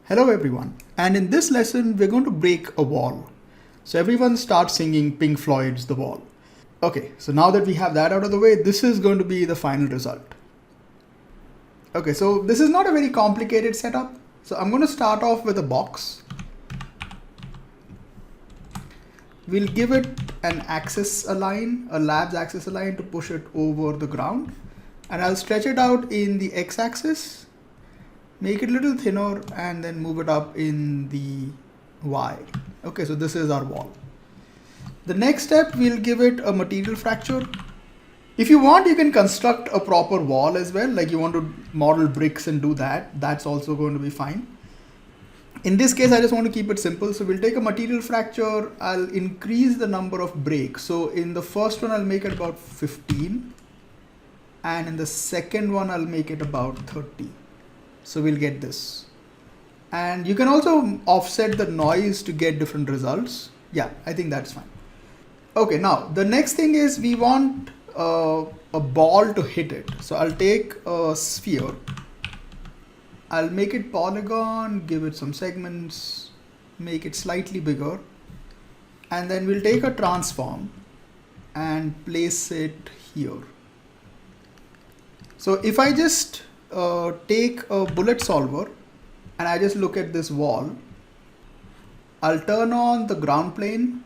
Hello everyone, and in this lesson we're going to break a wall. So everyone starts singing Pink Floyd's The Wall. Okay, so now that we have that out of the way, this is going to be the final result. Okay, so this is not a very complicated setup. So I'm going to start off with a box. We'll give it an axis align, a labs axis align to push it over the ground. And I'll stretch it out in the x-axis, make it a little thinner, and then move it up in the y. Okay, so this is our wall. The next step, we'll give it a material fracture. If you want, you can construct a proper wall as well. Like you want to model bricks and do that. That's also going to be fine. In this case, I just want to keep it simple. So we'll take a material fracture. I'll increase the number of breaks. So in the first one, I'll make it about 15. And in the second one, I'll make it about 30. So we'll get this. And you can also offset the noise to get different results. Yeah, I think that's fine. Okay, now the next thing is we want a ball to hit it. So I'll take a sphere. I'll make it polygon, give it some segments, make it slightly bigger. And then we'll take a transform and place it here. So if I just take a bullet solver and I just look at this wall, I'll turn on the ground plane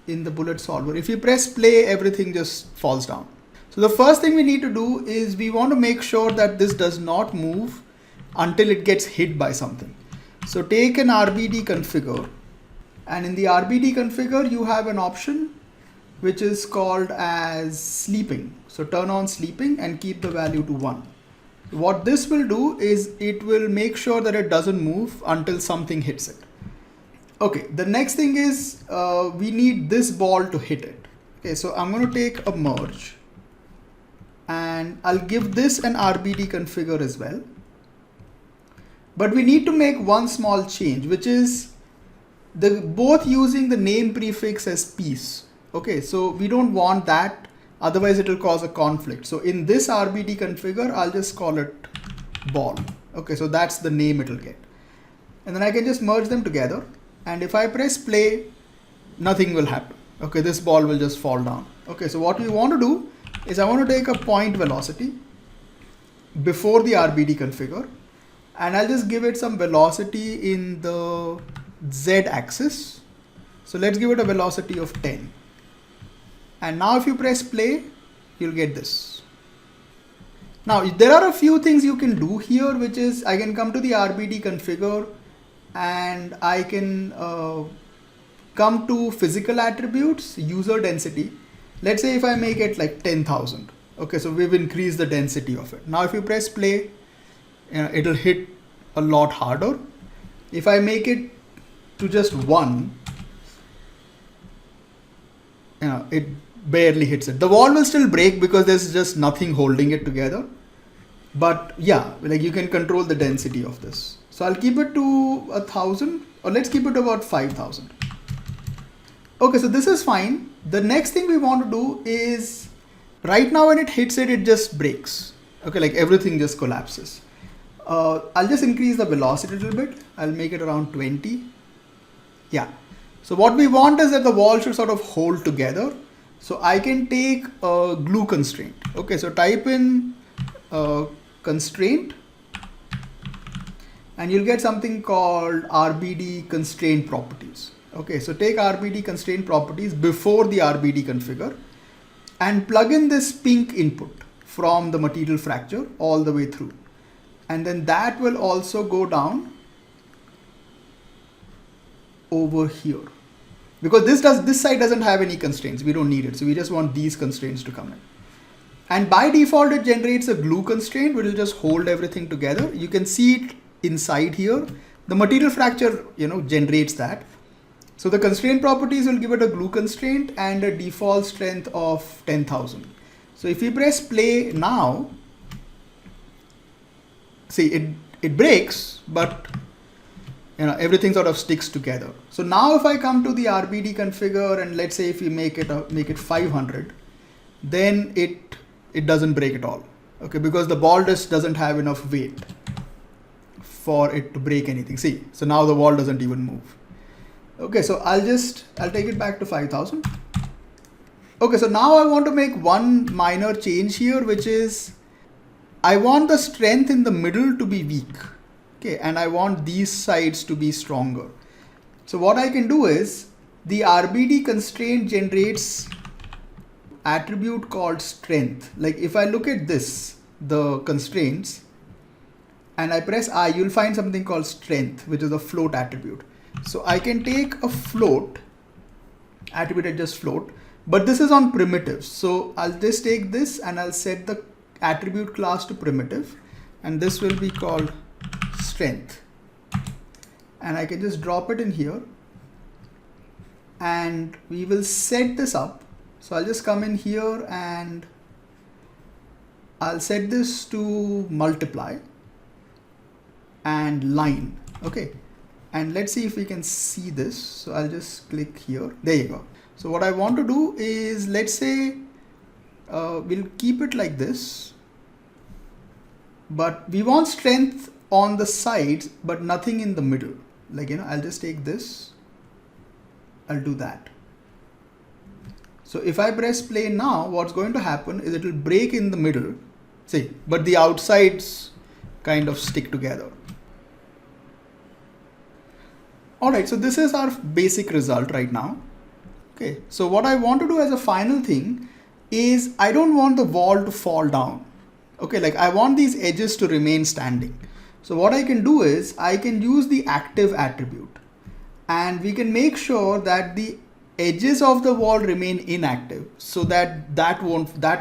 in the bullet solver. If you press play, everything just falls down. So the first thing we need to do is we want to make sure that this does not move until it gets hit by something. So take an RBD configure, and in the RBD configure, you have an option which is called as sleeping. So turn on sleeping and keep the value to 1. What this will do is it will make sure that it doesn't move until something hits it. Okay, the next thing is we need this ball to hit it. Okay, so I'm going to take a merge and I'll give this an RBD configure as well. But we need to make one small change, which is both using the name prefix as piece. Okay, so we don't want that, otherwise it will cause a conflict. So in this RBD configure, I'll just call it ball. Okay, so that's the name it will get. And then I can just merge them together. And if I press play, nothing will happen. Okay, this ball will just fall down. Okay, so what we want to do is I want to take a point velocity before the RBD configure, and I'll just give it some velocity in the Z axis. So let's give it a velocity of 10. And now if you press play, you'll get this. Now there are a few things you can do here, which is I can come to the RBD configure and I can come to physical attributes, user density. Let's say if I make it like 10,000. Okay, so we've increased the density of it. Now if you press play, it'll hit a lot harder. If I make it to just 1, it barely hits it. The wall will still break because there's just nothing holding it together. But yeah, like you can control the density of this. So I'll keep it to 1,000, or let's keep it about 5,000. Okay, so this is fine. The next thing we want to do is right now when it hits it, it just breaks. Okay, like everything just collapses. I'll just increase the velocity a little bit. I'll make it around 20. Yeah. So what we want is that the wall should sort of hold together. So I can take a glue constraint. Okay, so type in constraint and you'll get something called RBD constraint properties. Okay, so take RBD constraint properties before the RBD configure and plug in this pink input from the material fracture all the way through. And then that will also go down over here. Because this side doesn't have any constraints. We don't need it. So we just want these constraints to come in. And by default, it generates a glue constraint, which will just hold everything together. You can see it inside here. The material fracture, generates that. So the constraint properties will give it a glue constraint and a default strength of 10,000. So if we press play now, see it breaks, but everything sort of sticks together. So now if I come to the RBD configure and let's say if we make it 500, then it doesn't break at all. Okay, because the ball just doesn't have enough weight. for it to break anything. See, so now the wall doesn't even move. Okay, so I'll take it back to 5,000. Okay, so now I want to make one minor change here, which is I want the strength in the middle to be weak. Okay, and I want these sides to be stronger. So what I can do is the RBD constraint generates attribute called strength. Like if I look at this, the constraints, and I press I, you'll find something called strength, which is a float attribute. So I can take a float attribute at just float, but this is on primitives. So I'll just take this and I'll set the attribute class to primitive, and this will be called strength. And I can just drop it in here and we will set this up. So I'll just come in here and I'll set this to multiply and line. Okay. And let's see if we can see this. So I'll just click here. There you go. So what I want to do is, let's say we'll keep it like this, but we want strength on the sides, but nothing in the middle. Like, I'll just take this. I'll do that. So if I press play now, what's going to happen is it will break in the middle. See, but the outsides kind of stick together. All right, so this is our basic result right now. Okay, so what I want to do as a final thing is I don't want the wall to fall down. Okay, like I want these edges to remain standing. So what I can do is I can use the active attribute and we can make sure that the edges of the wall remain inactive so that that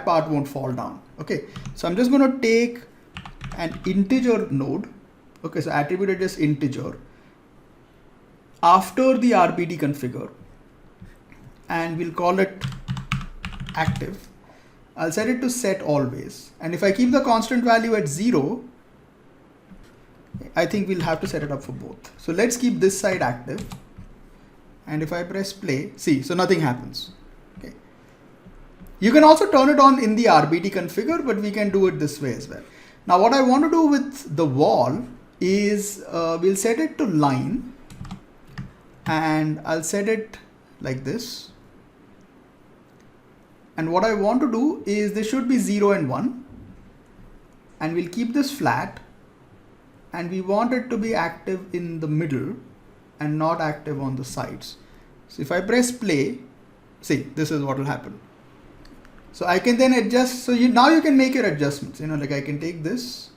part won't fall down. Okay, so I'm just going to take an integer node. Okay, so attribute is just integer after the RBD configure, and we'll call it active. I'll set it to set always. And if I keep the constant value at 0, I think we'll have to set it up for both. So let's keep this side active. And if I press play, see, so nothing happens. Okay. You can also turn it on in the RBD configure, but we can do it this way as well. Now what I want to do with the wall is we'll set it to line, and I'll set it like this. And what I want to do is there should be 0 and 1, and we'll keep this flat, and we want it to be active in the middle and not active on the sides. So if I press play, see, this is what will happen. So I can then adjust. So now you can make your adjustments, like I can take this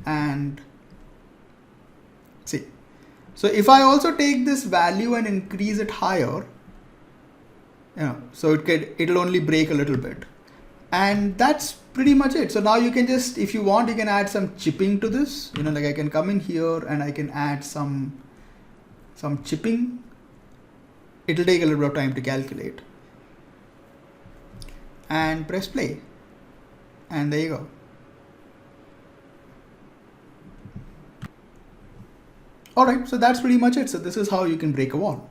and see. So if I also take this value and increase it higher, so it'll only break a little bit, and that's pretty much it. So now you can just, if you want, you can add some chipping to this. Like I can come in here and I can add some chipping. It'll take a little bit of time to calculate, and press play, and there you go. All right, so that's pretty much it. So this is how you can break a wall.